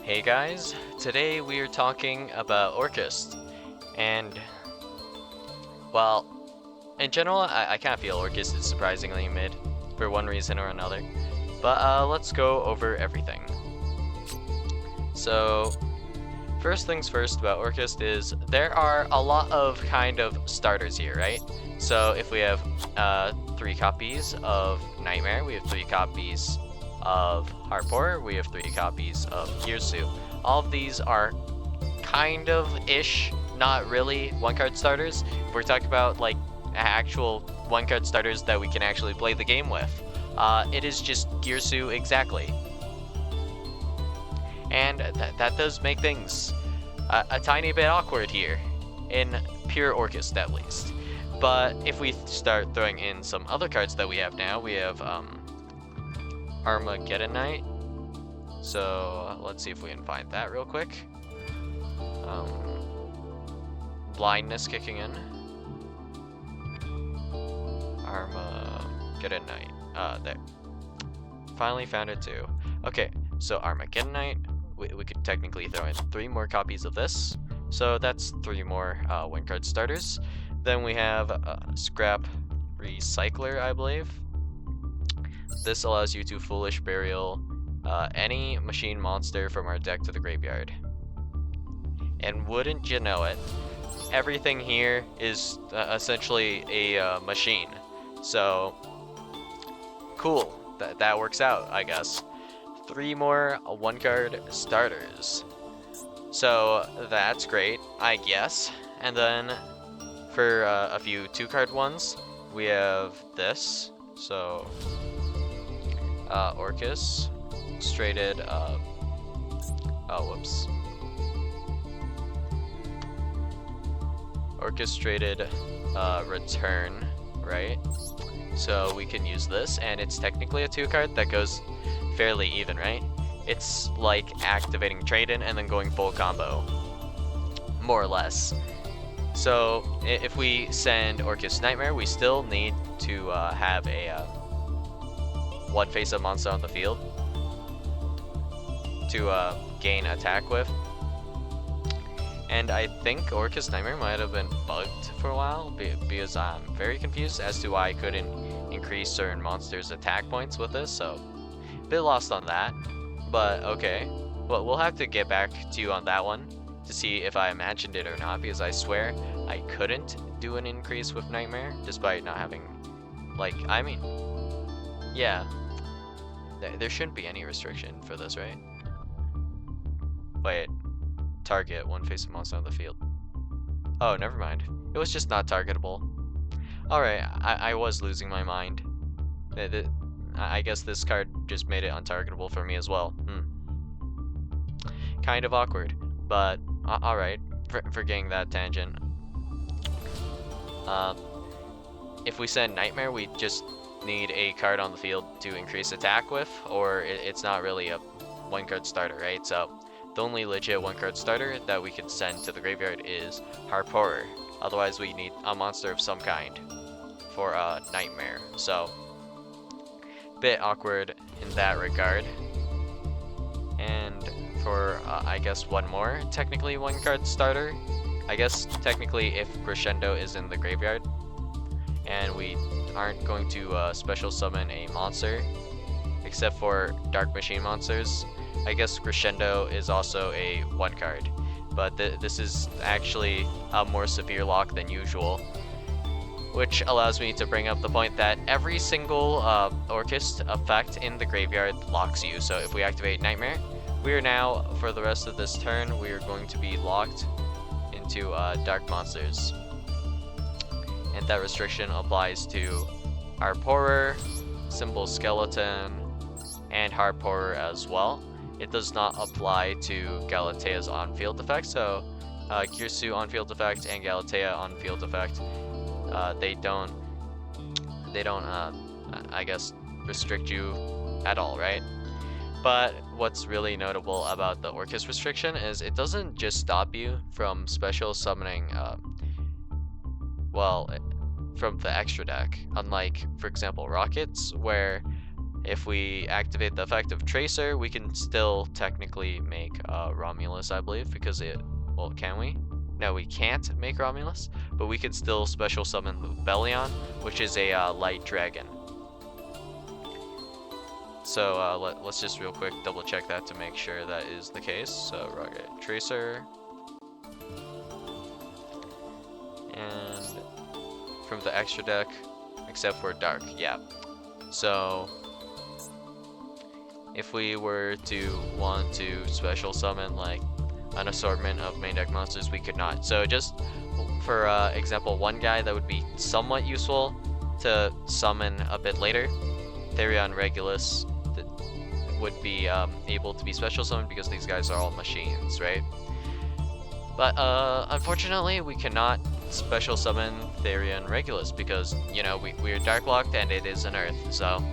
Hey guys, today we are talking about Orcust, and well, in general, I kind of feel Orcust is surprisingly mid for one reason or another, but let's go over everything. So, first things first about Orcust is there are a lot of kind of starters here, right? So if we have 3 copies of Nightmare, we have 3 copies of Harpor, we have 3 copies of yugioh. All of these are kind of ish, not really 1-card starters. If we're talking about like actual 1-card starters that we can actually play the game with, it is just yugioh exactly. And that does make things a tiny bit awkward here, in pure Orcust at least. But if we start throwing in some other cards that we have now, we have Armageddonite. So let's see if we can find that real quick. Blindness kicking in. Armageddonite. There. Finally found it too. Okay, so Armageddonite. We could technically throw in 3 more copies of this. So that's 3 more 1-card starters. Then we have Scrap Recycler, I believe. This allows you to Foolish Burial any machine monster from our deck to the graveyard. And wouldn't you know it, everything here is essentially a machine. So, cool. That works out, I guess. 3 more 1-card starters. So that's great, I guess. And then for a few 2-card ones, we have this. So Orcust, traded. Whoops. Orchestrated return, right? So we can use this, and it's technically a 2-card that goes fairly even, right? It's like activating trade-in and then going full combo, more or less. So if we send Orcust Nightmare, we still need to have a 1 face-up monster on the field to gain attack with. And I think Orcust Nightmare might have been bugged for a while because I'm very confused as to why I couldn't increase certain monsters' attack points with this, so a bit lost on that. But okay, well, we'll have to get back to you on that one to see if I imagined it or not, because I swear I couldn't do an increase with Nightmare despite not having, like, I mean, yeah, there shouldn't be any restriction for this, right? Wait, target 1 face-up monster on the field. Oh, never mind. It was just not targetable. Alright, I was losing my mind. I guess this card just made it untargetable for me as well. Kind of awkward, but alright, forgetting that tangent. If we send Nightmare, we just need a card on the field to increase attack with, or it's not really a 1-card starter, right? So the only legit 1-card starter that we can send to the graveyard is Harporer. Otherwise, we need a monster of some kind for Nightmare. So, bit awkward in that regard. And for, I guess, one more, technically 1-card starter. I guess, technically, if Crescendo is in the graveyard, and we aren't going to special summon a monster, except for Dark Machine monsters, I guess Crescendo is also a 1-card, but this is actually a more severe lock than usual, which allows me to bring up the point that every single Orcust effect in the graveyard locks you. So if we activate Nightmare, we are now, for the rest of this turn, we are going to be locked into Dark Monsters. And that restriction applies to Harporer, Symbol Skeleton, and Harporer as well. It does not apply to Galatea's on-field effect, so yugioh on-field effect and Galatea on-field effect, they don't I guess restrict you at all, right? But what's really notable about the Orcust restriction is it doesn't just stop you from special summoning well, from the extra deck, unlike, for example, Rockets, where If we activate the effect of Tracer, we can still technically make Romulus, I believe, because well, can we? No, we can't make Romulus, but we can still special summon Lubellion, which is a light dragon. So let's just real quick double check that to make sure that is the case. So Rocket Tracer. And from the extra deck, except for Dark, yeah. So if we were to want to special summon like an assortment of main deck monsters, we could not. So just for example, one guy that would be somewhat useful to summon a bit later, Therion Regulus, that would be able to be special summoned because these guys are all machines, right? But unfortunately, we cannot special summon Therion Regulus because, you know, we're dark blocked and it is an Earth. So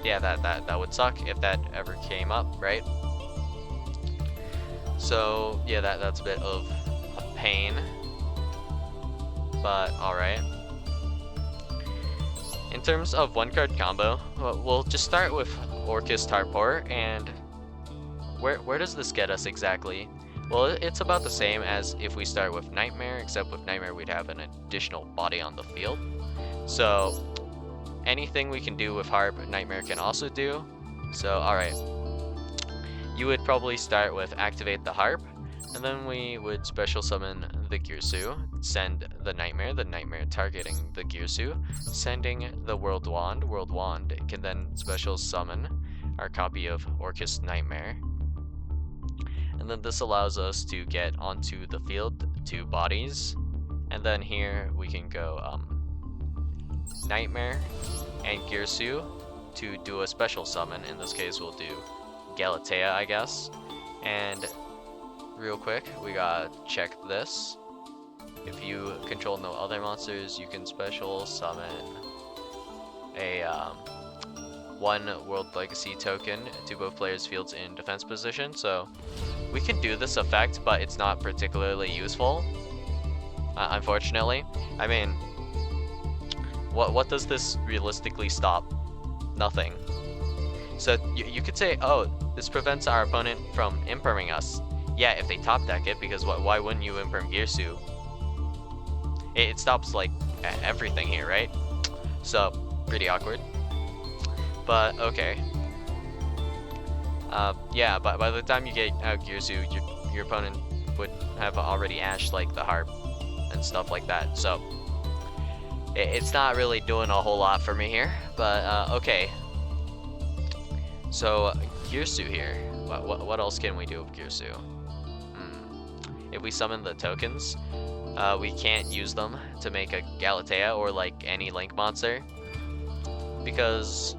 yeah, that would suck if that ever came up, right? So yeah, that's a bit of a pain, but alright. In terms of one card combo, we'll just start with Orcust Tarpor, and where does this get us exactly? Well, it's about the same as if we start with Nightmare, except with Nightmare we'd have an additional body on the field. So anything we can do with Harp, Nightmare can also do. So alright. You would probably start with activate the Harp, and then we would special summon the Girsu, send the Nightmare targeting the Girsu, sending the World Wand can then special summon our copy of Orcust Nightmare. And then this allows us to get onto the field 2 bodies, and then here we can go Nightmare and Girsu to do a special summon. In this case we'll do Galatea, I guess. And real quick, we gotta check this. If you control no other monsters, you can special summon a 1 World Legacy token to both players' fields in defense position. So we can do this effect, but it's not particularly useful, unfortunately. I mean, what does this realistically stop? Nothing. So you could say, oh, this prevents our opponent from imperming us. Yeah, if they top deck it, because why wouldn't you imperm Girsu? It stops like everything here, right? So pretty awkward. But okay. Yeah, but by the time you get out Girsu, your opponent would have already ashed like the Harp and stuff like that. So it's not really doing a whole lot for me here. But okay. So Girsu here. What else can we do with Girsu? If we summon the tokens, we can't use them to make a Galatea or like any Link monster because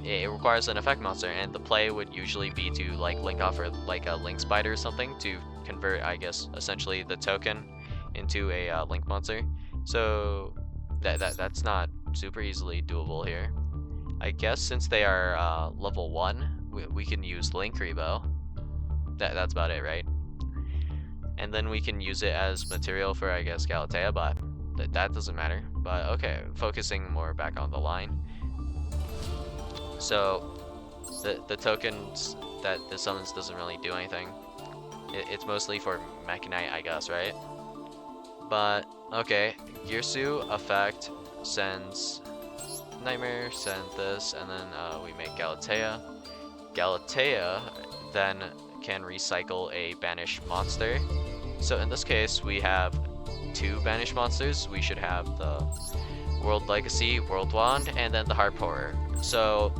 it requires an effect monster, and the play would usually be to like link off or like a Link Spider or something to convert, I guess, essentially the token into a Link monster. So that's not super easily doable here. I guess since they are level 1, we can use Link Rebo. That's about it, right? And then we can use it as material for, I guess, Galatea, but that doesn't matter. But okay, focusing more back on the line. So the tokens that the summons doesn't really do anything. It's mostly for Mechanite, I guess, right? But okay, Girsu effect sends Nightmare, send this, and then we make Galatea. Galatea then can recycle a banished monster. So in this case, we have 2 banished monsters. We should have the World Legacy, World Wand, and then the Harp Horror. So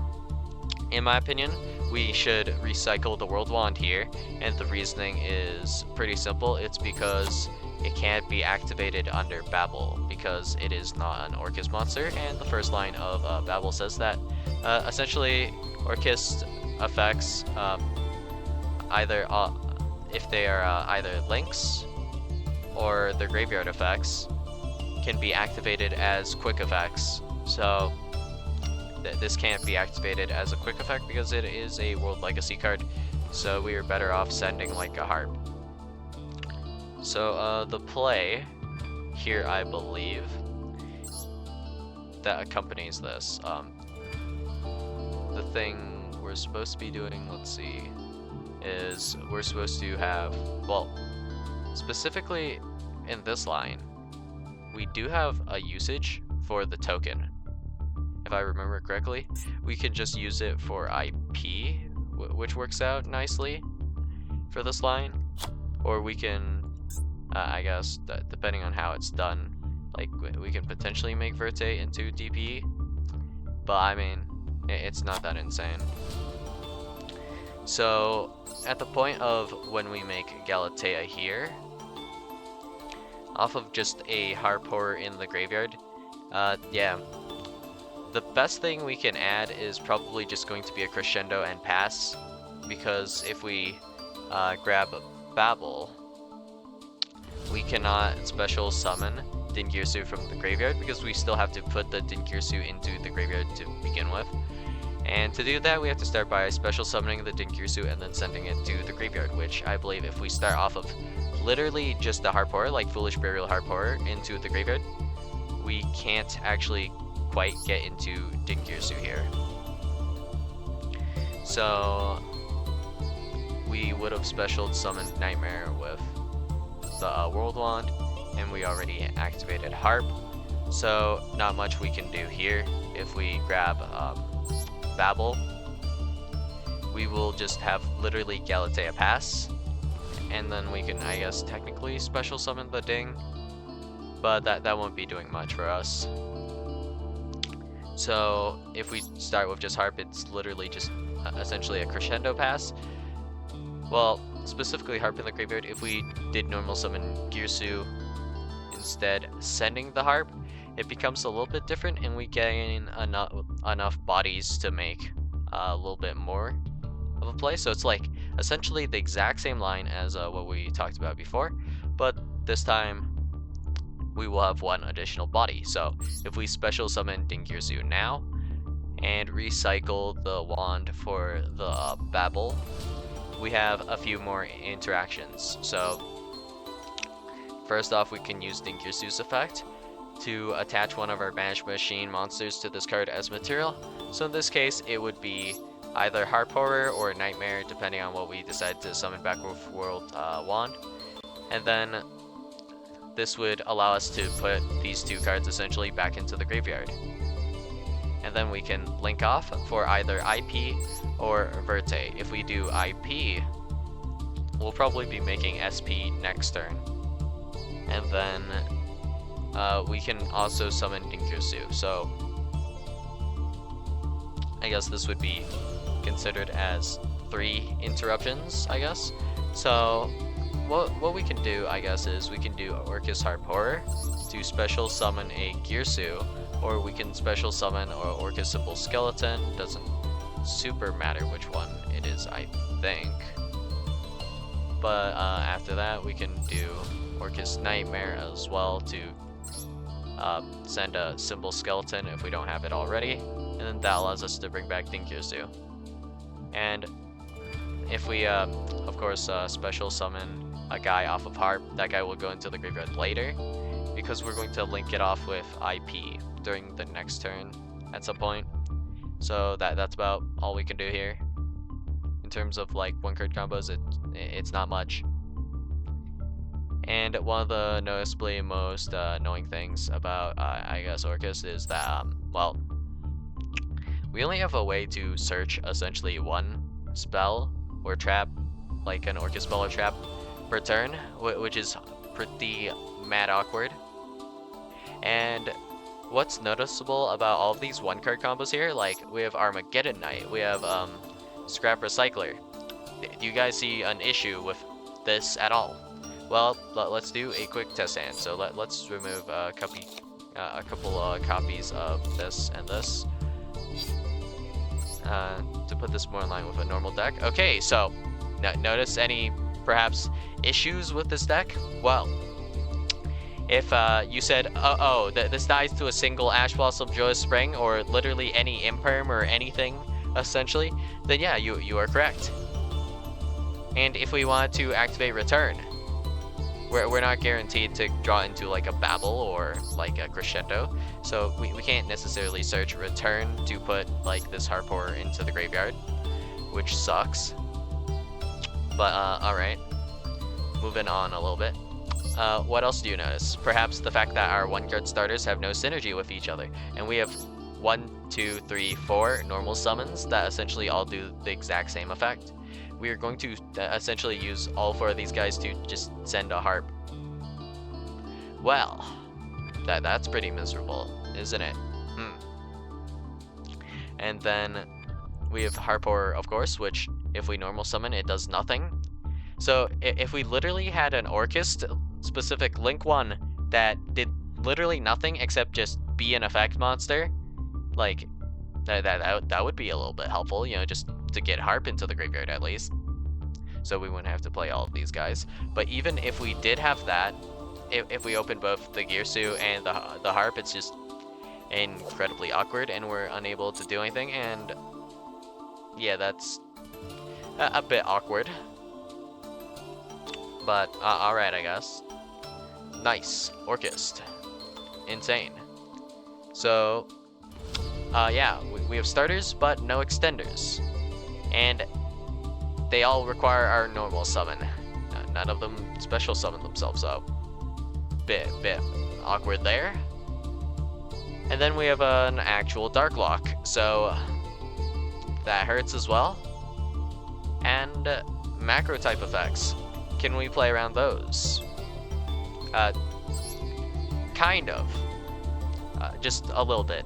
in my opinion, we should recycle the World Wand here, and the reasoning is pretty simple. It's because it can't be activated under Babel because it is not an Orcust monster, and the first line of Babel says that essentially Orcust effects either if they are either links or their graveyard effects can be activated as quick effects. So this can't be activated as a quick effect because it is a World Legacy card, so we are better off sending like a Harp. So the play here, I believe, that accompanies this. thing we're supposed to be doing, let's see, is we're supposed to have, well, specifically in this line, we do have a usage for the token. If I remember correctly, we can just use it for IP, which works out nicely for this line. Or we can, I guess, depending on how it's done, like we can potentially make Verte into DPE. But I mean, it's not that insane. So at the point of when we make Galatea here, off of just a harp horror in the graveyard, yeah, the best thing we can add is probably just going to be a crescendo and pass, because if we grab Babel, we cannot special summon Dingirsu from the graveyard because we still have to put the Dingirsu into the graveyard to begin with. And to do that, we have to start by special summoning the Dingirsu and then sending it to the graveyard, which I believe if we start off of literally just the harp horror, like Foolish Burial harp horror, into the graveyard, we can't actually quite get into Dingirsu here. So we would have special summoned Nightmare with the World Wand, and we already activated Harp, so not much we can do here. If we grab Babel, we will just have literally Galatea pass, and then we can, I guess, technically special summon the Ding, but that won't be doing much for us. So if we start with just Harp, it's literally just essentially a crescendo pass. Well, specifically Harp in the graveyard, if we did normal summon Girsu instead sending the Harp, it becomes a little bit different and we gain enough bodies to make a little bit more of a play. So it's like essentially the exact same line as what we talked about before, but this time we will have one additional body. So if we special summon Dingirsu now and recycle the wand for the Babel, we have a few more interactions. So first off, we can use Dingirsu's effect to attach one of our Banished Machine monsters to this card as material. So in this case, it would be either Harp Horror or Nightmare, depending on what we decide to summon back with World Wand. And then this would allow us to put these two cards essentially back into the graveyard. And then we can link off for either IP or Verte. If we do IP, we'll probably be making SP next turn. And then we can also summon Dingirsu. So I guess this would be considered as 3 interruptions, I guess. So what we can do, I guess, is we can do Orcust Harp Horror to special summon a Girsu, or we can special summon or Orcust Simple Skeleton. Doesn't super matter which one it is, I think. But after that, we can do Orcust Nightmare as well to send a Simple Skeleton if we don't have it already, and then that allows us to bring back Dingirsu. And if we, of course, special summon a guy off of Harp, that guy will go into the graveyard later, because we're going to link it off with IP during the next turn at some point. So that's about all we can do here. In terms of like one card combos, it's not much. And one of the noticeably most annoying things about, I guess, Orcust is that, well, we only have a way to search essentially one spell or trap, like an Orcust spell or trap, per turn, which is pretty mad awkward. And what's noticeable about all of these one card combos here, like we have Armageddon Knight, we have Scrap Recycler. Do you guys see an issue with this at all? Well, let's do a quick test hand. So let's remove a couple copies of this and this to put this more in line with a normal deck. Okay, so notice any perhaps issues with this deck? Well, if you said, oh, this dies to a single Ash Blossom Joyous Spring, or literally any Imperm or anything, essentially, then yeah, you are correct. And if we wanted to activate Return, we're not guaranteed to draw into like a babble or like a crescendo, so we can't necessarily search return to put like this Harpor into the graveyard, which sucks. But alright, moving on a little bit. What else do you notice? Perhaps the fact that our 1-card starters have no synergy with each other, and we have 1, 2, 3, 4 normal summons that essentially all do the exact same effect. We are going to essentially use all 4 of these guys to just send a harp. Well, that's pretty miserable, isn't it? And then we have Harpor, of course, which if we normal summon, it does nothing. So if we literally had an Orcust specific Link 1 that did literally nothing except just be an effect monster, like that would be a little bit helpful, you know, just to get Harp into the graveyard at least. So we wouldn't have to play all of these guys. But even if we did have that, if we open both the Girsu and the Harp, it's just incredibly awkward and we're unable to do anything, and yeah, that's a bit awkward. But alright, I guess. Nice. Orcust. Insane. So, yeah, we have starters, but no extenders. And they all require our normal summon. None of them special summon themselves, so bit awkward there. And then we have an actual Dark Lock, so that hurts as well. And macro type effects. Can we play around those? Kind of. Just a little bit.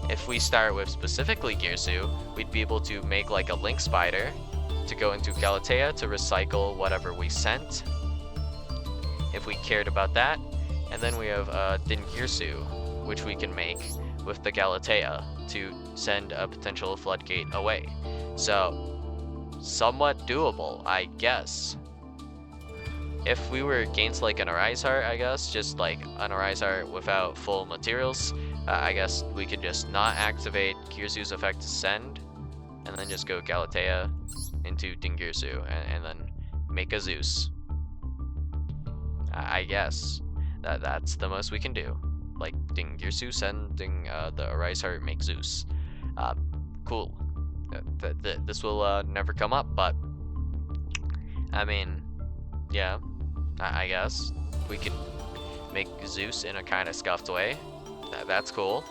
If we start with specifically Girsu, we'd be able to make like a Link Spider to go into Galatea to recycle whatever we sent, if we cared about that. And then we have Dingirsu, which we can make with the Galatea to send a potential Floodgate away. So, somewhat doable, I guess. If we were against like an Arise Heart, I guess, just like an Arise Heart without full materials, I guess we could just not activate Girsu's effect to send, and then just go Galatea into Dingirsu, and then make a Zeus. I guess that's the most we can do. Like Dingirsu sending the Arise Heart, make Zeus. Cool. This will never come up, but I mean, yeah, I guess we can make Zeus in a kind of scuffed way. That's cool.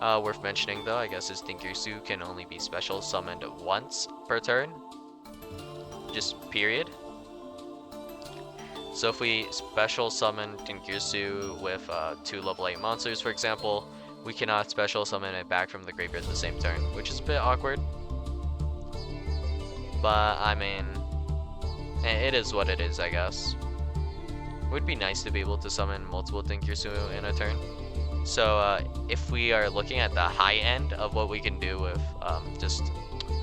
Worth mentioning though, I guess, is Dingirsu can only be special summoned once per turn. Just period. So if we special summon Dingirsu with 2 level 8 monsters, for example, we cannot special summon it back from the graveyard the same turn, which is a bit awkward. But I mean, it is what it is, I guess. It would be nice to be able to summon multiple Dingirsu in a turn. So if we are looking at the high end of what we can do with just,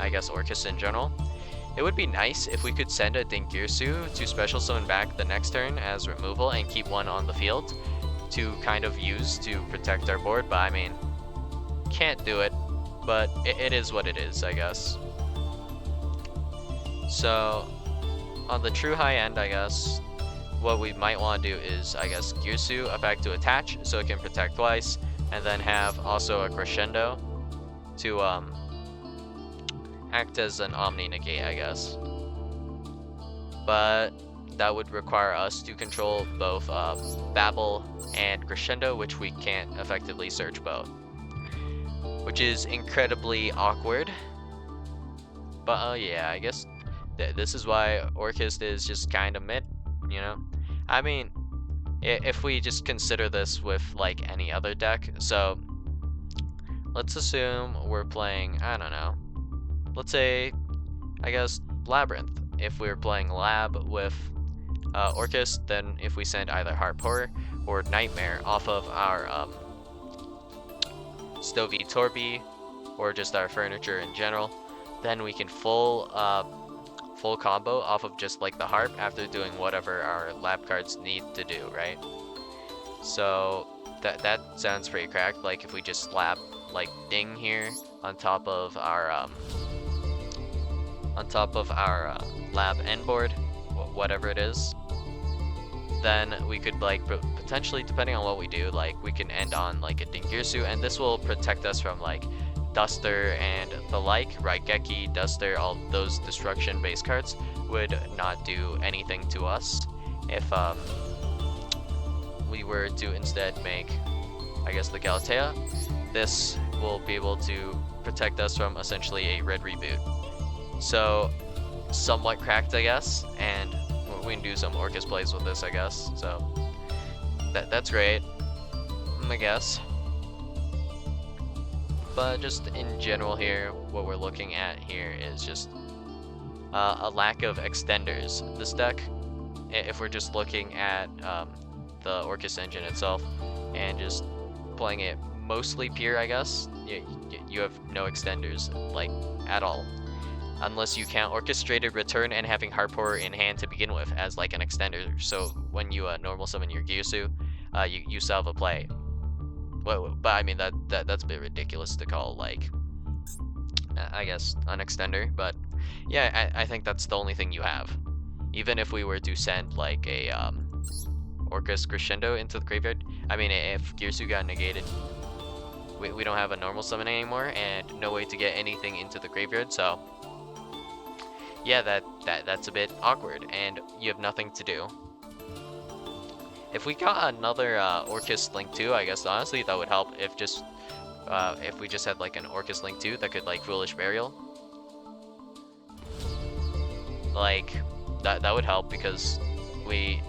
I guess, Orcust in general, it would be nice if we could send a Dingirsu to special summon back the next turn as removal and keep one on the field to kind of use to protect our board, but I mean, can't do it, but it is what it is, I guess. So on the true high end, I guess, what we might want to do is, I guess, Girsu effect to attach so it can protect twice, and then have also a Crescendo to act as an Omni Negate, I guess. But that would require us to control both Babble and Crescendo, which we can't effectively search both, which is incredibly awkward. But yeah, I guess this is why Orcust is just kind of mid, you know? I mean, if we just consider this with like any other deck, so let's assume we're playing, I don't know, let's say, I guess, Labyrinth. If we were playing Lab with Orcust, then if we send either Harpor or Nightmare off of our Stovey Torby or just our furniture in general, then we can full combo off of just like the Harp after doing whatever our lab cards need to do, right? So that sounds pretty cracked. Like if we just slap like Ding here on top of our lab end board, whatever it is, then we could like potentially, depending on what we do, like we can end on like a Dingirsu, and this will protect us from like Duster and the like. Raigeki, Duster, all those destruction based cards would not do anything to us if we were to instead make, I guess, the Galatea. This will be able to protect us from essentially a red reboot. So somewhat cracked, I guess, and we can do some Orcust plays with this, I guess. So that's great, I guess. But just in general here, what we're looking at here is just a lack of extenders. This deck, if we're just looking at the Orcust engine itself and just playing it mostly pure, I guess, you have no extenders, like, at all. Unless you count Orchestrated Return and having Heart Pourer in hand to begin with as like an extender. So when you normal summon your Gyusu, you still have a play. But I mean that's a bit ridiculous to call like, I guess, an extender. But yeah, I think that's the only thing you have. Even if we were to send like a Orcust Crescendo into the graveyard, I mean, if Gyusu got negated, we don't have a normal summon anymore and no way to get anything into the graveyard. So yeah, that's a bit awkward, and you have nothing to do. If we got another Orcust Link 2, I guess honestly that would help. If we just had like an Orcust Link 2 that could like Foolish Burial, like that would help, because we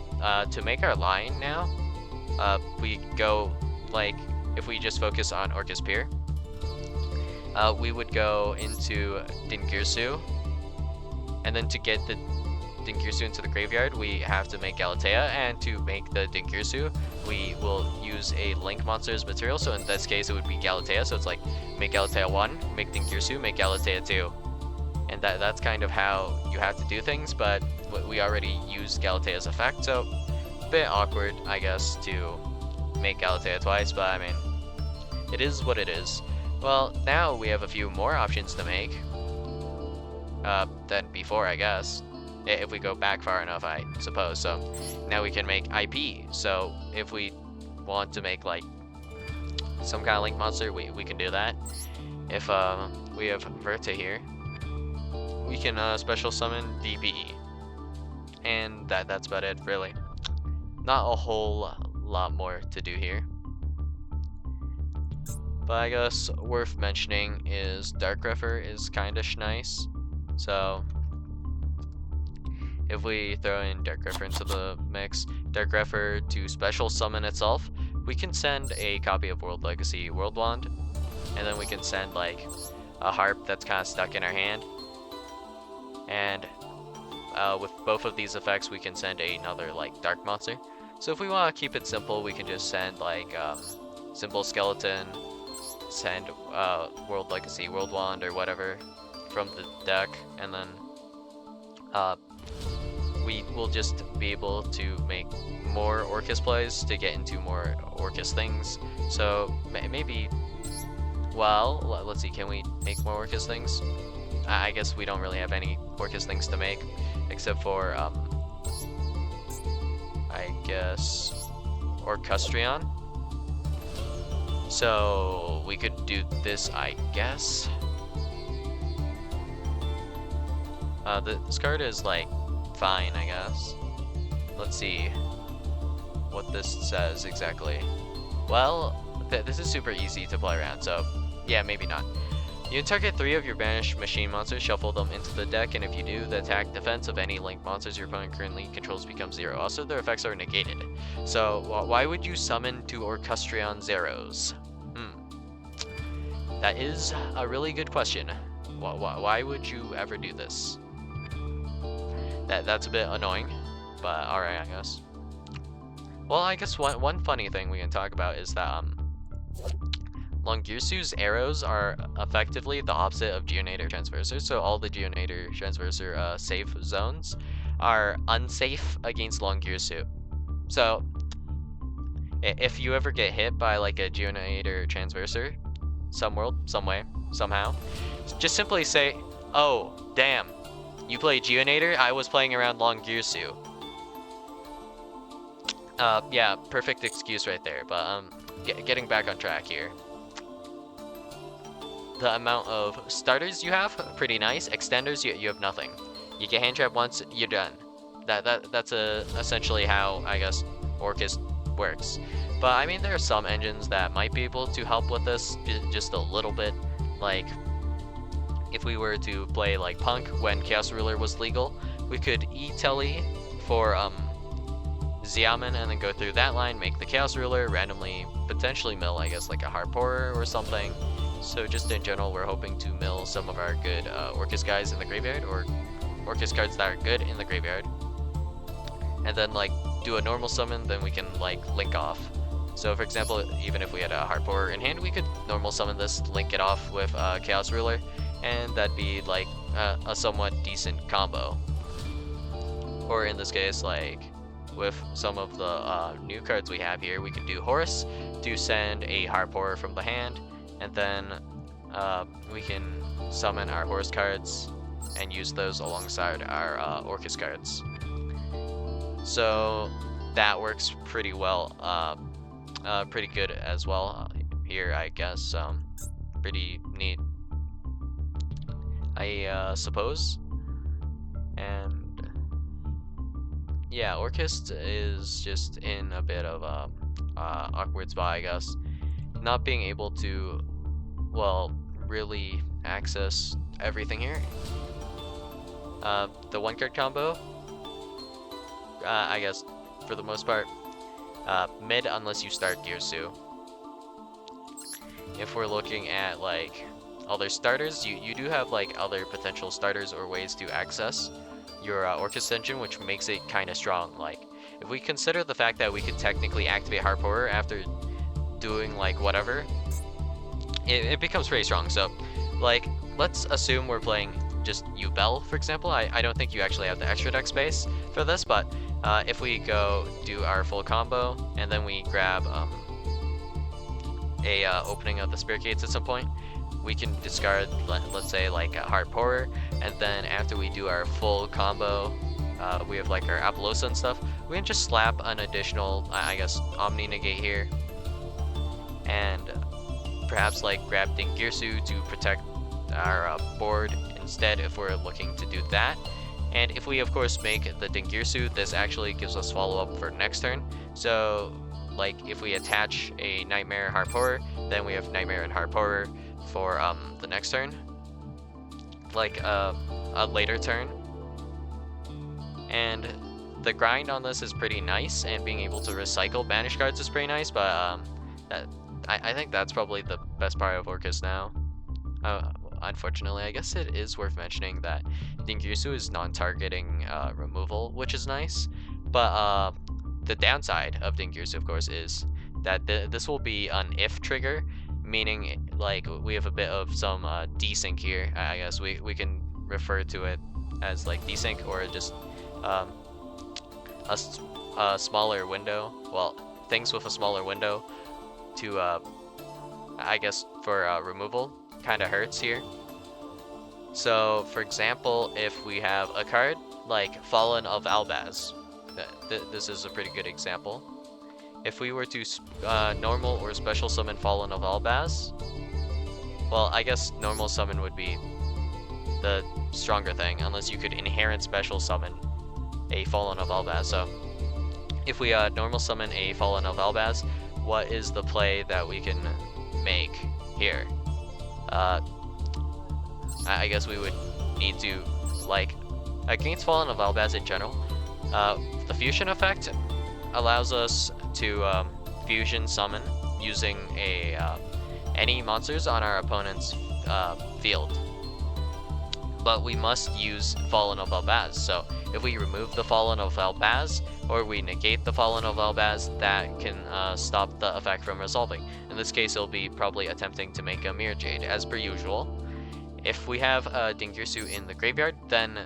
to make our line now, we go like, if we just focus on Orcust Pier, we would go into Dingirsu. And then to get the Dingirsu into the graveyard, we have to make Galatea, and to make the Dingirsu, we will use a Link monster's material. So in this case, it would be Galatea. So it's like, make Galatea 1, make Dingirsu, make Galatea 2. And that's kind of how you have to do things, but we already used Galatea's effect, so a bit awkward, I guess, to make Galatea twice, but I mean, it is what it is. Well, now we have a few more options to make than before, I guess, if we go back far enough, I suppose. So now we can make IP. So if we want to make like some kind of Link monster, we can do that. If we have Verta here, we can special summon DB, and that's about it, really. Not a whole lot more to do here. But I guess worth mentioning is Dark Grepher is kind of nice. So if we throw in Dark Grepher into the mix, Dark Grepher to special summon itself, we can send a copy of World Legacy World Wand, and then we can send like a harp that's kind of stuck in our hand. And with both of these effects, we can send another like dark monster. So if we want to keep it simple, we can just send like Symbol Skeleton, send World Legacy World Wand or whatever from the deck, and then we will just be able to make more Orcust plays to get into more Orcust things. So maybe, well, let's see, can we make more Orcust things? I guess we don't really have any Orcust things to make, except for, I guess, Orcustrion. So we could do this, I guess. This card is like fine, I guess. Let's see what this says exactly. Well, this is super easy to play around, so yeah, maybe not. You can target 3 of your banished machine monsters, shuffle them into the deck, and if you do, the attack defense of any Link monsters your opponent currently controls becomes 0. Also, their effects are negated. So why would you summon 2 Orcustrion Zeros? That is a really good question. Why would you ever do this? That's a bit annoying, but alright, I guess. Well, I guess one funny thing we can talk about is that Longirsu's arrows are effectively the opposite of Geonator Transversor, so all the Geonator Transversor safe zones are unsafe against Longirsu. So if you ever get hit by like a Geonator Transversor, some world, some way, somehow, just simply say, oh, damn, you play Geonator? I was playing around Longirsu. Yeah, perfect excuse right there. But getting back on track here. The amount of starters you have, pretty nice. Extenders, you have nothing. You get hand trap once, you're done. That's essentially how I guess Orcust works. But I mean, there are some engines that might be able to help with this just a little bit. Like if we were to play like Punk when Chaos Ruler was legal, we could E-Telly for Xiamen and then go through that line, make the Chaos Ruler, randomly potentially mill, I guess, like a Harporer or something. So just in general, we're hoping to mill some of our good Orcust guys in the graveyard, or Orcust cards that are good in the graveyard. And then like do a normal summon, then we can like link off. So for example, even if we had a Harporer in hand, we could normal summon this, link it off with Chaos Ruler, and that'd be like a somewhat decent combo. Or in this case, like with some of the new cards we have here, we can do Horus to send a Harporer from the hand, and then we can summon our Horus cards and use those alongside our Orcust cards. So that works pretty well, pretty good as well here, I guess. Pretty neat, I suppose. And yeah, Orcust is just in a bit of a awkward spot, I guess. Not being able to, well, really access everything here. The one card combo, I guess, for the most part, mid unless you start Girsu. If we're looking at like other starters, you do have like other potential starters or ways to access your Orcust engine, which makes it kind of strong. Like if we consider the fact that we could technically activate Harporer after doing like whatever, it becomes pretty strong. So like let's assume we're playing just Yubel, for example. I don't think you actually have the extra deck space for this, but if we go do our full combo and then we grab a opening of the Spirit Gates at some point, we can discard, let's say, like a Harporer, and then after we do our full combo, we have like our Apollosa and stuff, we can just slap an additional, I guess, Omni Negate here, and perhaps like grab Dingirsu to protect our board instead if we're looking to do that. And if we of course make the Dingirsu, this actually gives us follow-up for next turn. So like if we attach a Nightmare Harporer, then we have Nightmare and Harporer for the next turn, like a later turn. And the grind on this is pretty nice, and being able to recycle banish cards is pretty nice, but I think that's probably the best part of Orcust now. Unfortunately, I guess it is worth mentioning that Dingirsu is non-targeting removal, which is nice, but the downside of Dingirsu, of course, is that this will be an if trigger, meaning like we have a bit of some desync here. I guess we can refer to it as like desync, or just a smaller window. Well, things with a smaller window to I guess for removal kind of hurts here. So for example, if we have a card like Fallen of Albaz, this is a pretty good example. If we were to normal or special summon Fallen of Albaz, well, I guess normal summon would be the stronger thing, unless you could inherent special summon a Fallen of Albaz. So if we normal summon a Fallen of Albaz, what is the play that we can make here? I guess we would need to, like, against Fallen of Albaz in general, the fusion effect allows us to fusion summon using any monsters on our opponent's field. But we must use Fallen of Albaz. So if we remove the Fallen of Albaz, or we negate the Fallen of Albaz, that can stop the effect from resolving. In this case, it'll be probably attempting to make a Mirror Jade, as per usual. If we have Dingirsu in the graveyard, then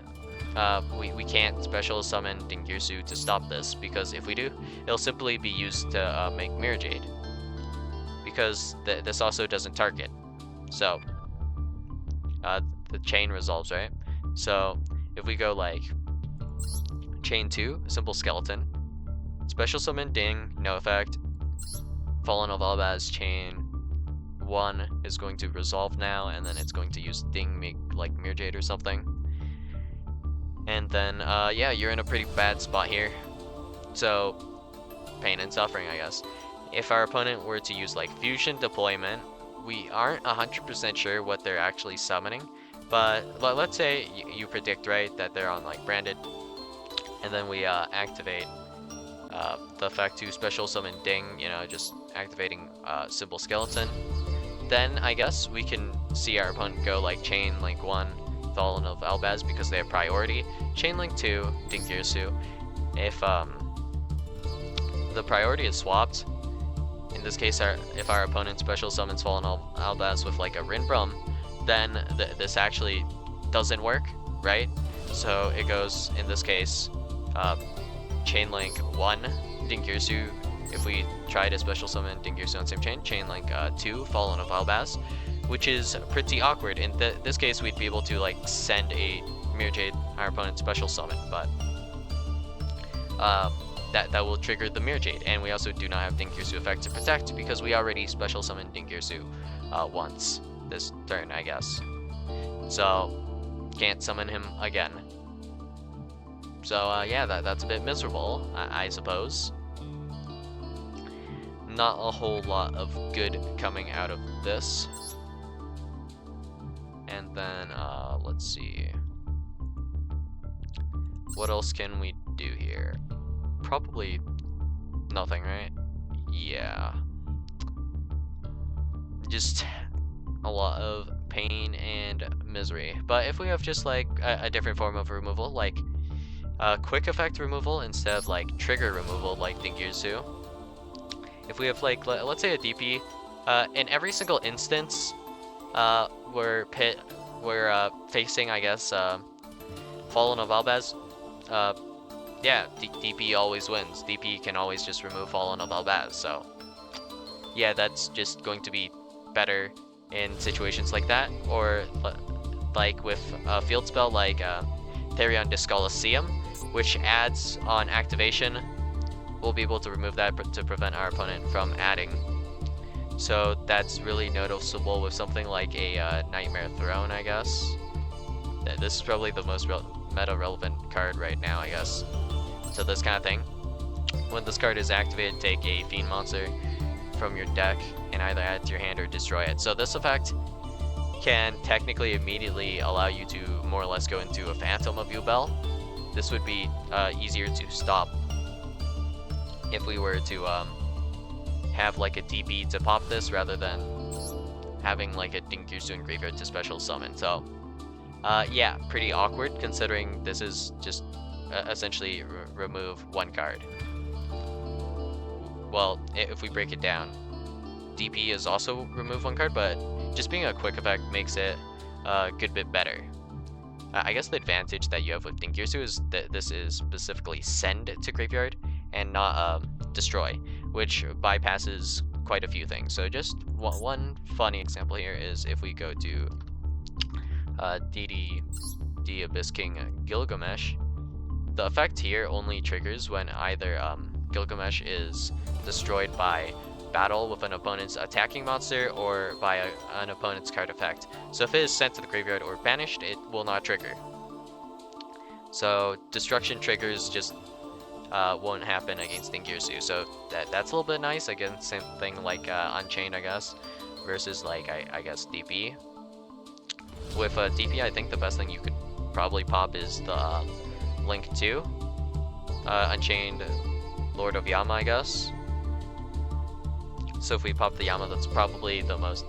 we can't special summon Dingirsu to stop this, because if we do, it'll simply be used to make Mirror Jade, because this also doesn't target. So the chain resolves, right? So if we go like chain 2, simple skeleton, Special Summon Ding, no effect. Fallen of Albaz Chain 1 is going to resolve now, and then it's going to use Ding, make like Mirror Jade or something. And then, yeah, you're in a pretty bad spot here. So, pain and suffering, I guess. If our opponent were to use like Fusion Deployment, we aren't 100% sure what they're actually summoning, but let's say you predict, right, that they're on like Branded, and then we activate the effect to special summon Ding, you know, just activating Symbol Skeleton. Then I guess we can see our opponent go like Chain Link 1, Fallen of Albaz because they have priority, Chain Link 2, Ding Girsu. If the priority is swapped, in this case, if our opponent special summons Fallen of Albaz with like a Rinbrum, then this actually doesn't work, right? So it goes, in this case, Chain Link 1, Ding Girsu. If we try to special summon Ding Girsu on same chain, Chain Link 2, Fallen of Albaz, which is pretty awkward. In this case, we'd be able to like send a Mirror Jade our opponent special summon, but that will trigger the Mirror Jade, and we also do not have Ding Girsu effect to protect because we already special summoned Ding Girsu once this turn, I guess. So can't summon him again. So yeah, that's a bit miserable, I suppose. Not a whole lot of good coming out of this. And then let's see. What else can we do here? Probably nothing, right? Yeah. Just a lot of pain and misery. But if we have just like a different form of removal, like quick effect removal instead of like trigger removal like Ding Girsu. If we have like, let's say a DP, in every single instance, we're facing, I guess, Fallen of Albaz, yeah, DP always wins. DP can always just remove Fallen of Albaz, so yeah, that's just going to be better in situations like that, or like with a field spell like Therion Discoloseum, which adds on activation. We'll be able to remove that to prevent our opponent from adding. So that's really noticeable with something like a Nightmare Throne, I guess. This is probably the most meta-relevant card right now, I guess. So this kind of thing. When this card is activated, take a Fiend monster from your deck and either add it to your hand or destroy it. So this effect can technically immediately allow you to more or less go into a Phantom of Yubel. This would be easier to stop if we were to have like a DP to pop this rather than having like a Ding Girsu in graveyard to special summon. So yeah, pretty awkward considering this is just essentially remove one card. Well, if we break it down, DP is also remove one card, but just being a quick effect makes it a good bit better. I guess the advantage that you have with Ding Girsu is that this is specifically send to graveyard and not destroy, which bypasses quite a few things. So just one funny example here is if we go to DD Abyss King Gilgamesh, the effect here only triggers when either Gilgamesh is destroyed by battle with an opponent's attacking monster or by an opponent's card effect. So if it is sent to the graveyard or banished, it will not trigger. So destruction triggers just won't happen against Ding Girsu. So that's a little bit nice. Again, same thing like Unchained, I guess, versus like I guess DP. With DP, I think the best thing you could probably pop is the Link 2, Unchained Lord of Yama, I guess. So if we pop the Yama, that's probably the most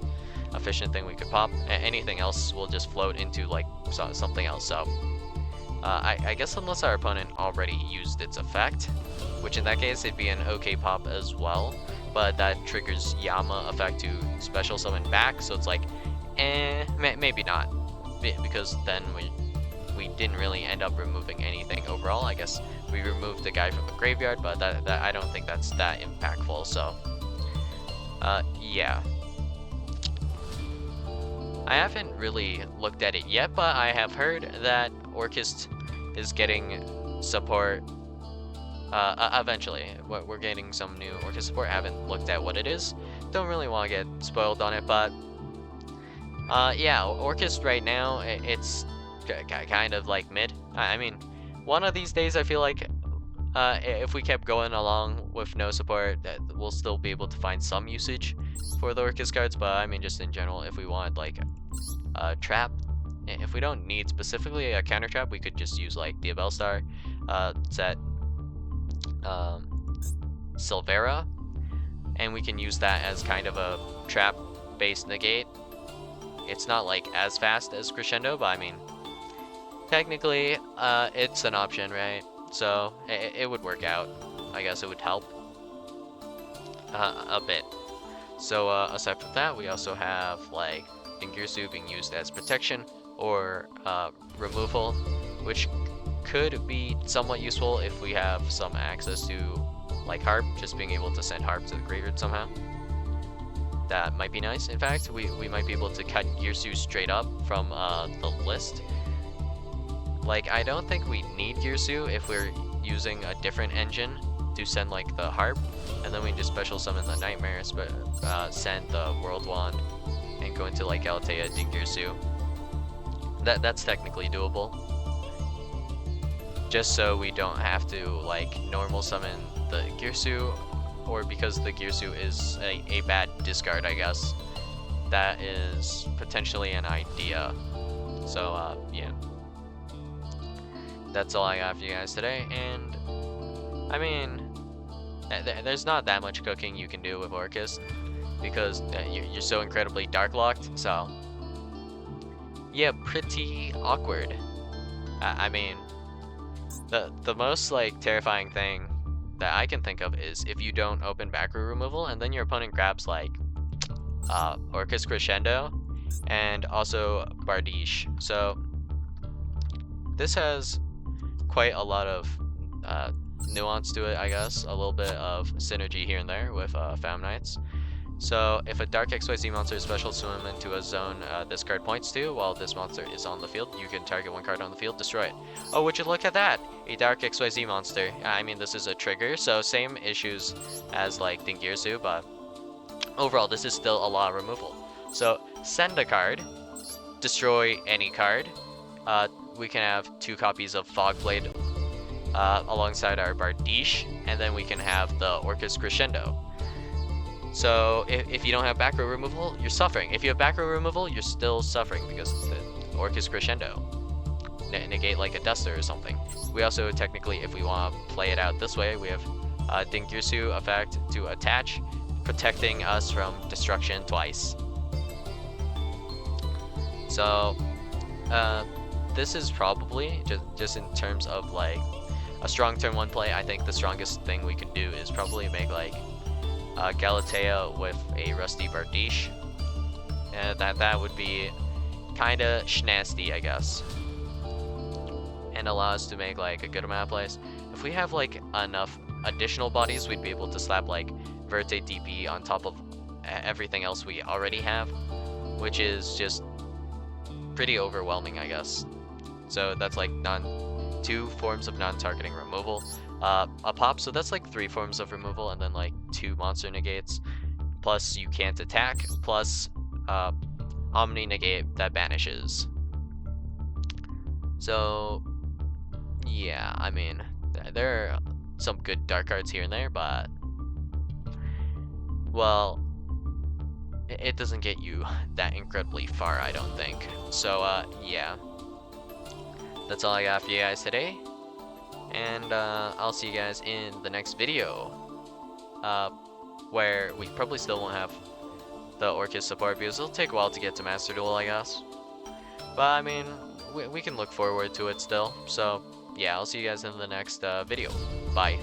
efficient thing we could pop. Anything else will just float into like something else. So I guess unless our opponent already used its effect, which in that case it'd be an okay pop as well, but that triggers Yama effect to special summon back, so it's like, maybe not, because then we didn't really end up removing anything overall. I guess we removed the guy from the graveyard, but that I don't think that's that impactful. So yeah. I haven't really looked at it yet, but I have heard that Orcust is getting support Eventually. We're getting some new Orcust support. I haven't looked at what it is. Don't really want to get spoiled on it, but yeah, Orcust right now, it's kind of like mid. I mean, one of these days I feel like if we kept going along with no support, that we'll still be able to find some usage for the Orcust cards, but I mean just in general, if we want like a trap, if we don't need specifically a counter trap, we could just use like the Bellstar, set um, Silvera, and we can use that as kind of a trap based negate. It's not like as fast as Crescendo, but I mean, technically, it's an option, right? So it would work out. I guess it would help a bit. So aside from that, we also have like Dingirsu being used as protection or removal, which could be somewhat useful if we have some access to like Harp, just being able to send Harp to the graveyard somehow. That might be nice. In fact, we might be able to cut Girsu straight up from the list. Like, I don't think we need Girsu if we're using a different engine to send like the Harp, and then we can just special summon the Nightmares, but send the World Wand and go into like Galatea Dingirsu. That's technically doable. Just so we don't have to like normal summon the Girsu, or because the Girsu is a bad discard, I guess. That is potentially an idea. So yeah. That's all I got for you guys today, and I mean, there's not that much cooking you can do with Orcust, because you're so incredibly dark locked, so yeah, pretty awkward. I mean, the most like terrifying thing that I can think of is if you don't open back row removal and then your opponent grabs like Orcust Crescendo and also Bardiche. So this has quite a lot of nuance to it, I guess. A little bit of synergy here and there with Fam Knights. So if a Dark XYZ monster is special summon into a zone this card points to, while this monster is on the field, you can target one card on the field, destroy it. Oh, would you look at that? A Dark XYZ monster. I mean, this is a trigger, so same issues as like Dingirsu, but overall, this is still a lot of removal. So send a card, destroy any card. We can have 2 copies of Fogblade alongside our Bardiche, and then we can have the Orcust Crescendo. So if you don't have back row removal, you're suffering. If you have back row removal, you're still suffering because the Orcust Crescendo. Negate like a Duster or something. We also technically, if we want to play it out this way, we have Dingirsu effect to attach, protecting us from destruction twice. So this is probably, just in terms of like a strong turn 1 play, I think the strongest thing we can do is probably make like Galatea with a Rusty Bardiche. That would be kinda schnasty, I guess. And allow us to make like a good amount of plays. If we have like enough additional bodies, we'd be able to slap like Verte DP on top of everything else we already have, which is just pretty overwhelming, I guess. So that's like 2 forms of non-targeting removal. A pop, so that's like 3 forms of removal, and then like 2 monster negates, plus you can't attack, plus Omni negate that banishes. So yeah, I mean, there are some good dark cards here and there, but well, it doesn't get you that incredibly far, I don't think. So yeah, that's all I got for you guys today. And I'll see you guys in the next video, where we probably still won't have the Orcust support because it'll take a while to get to Master Duel, I guess. But I mean, we can look forward to it still. So yeah, I'll see you guys in the next video. Bye.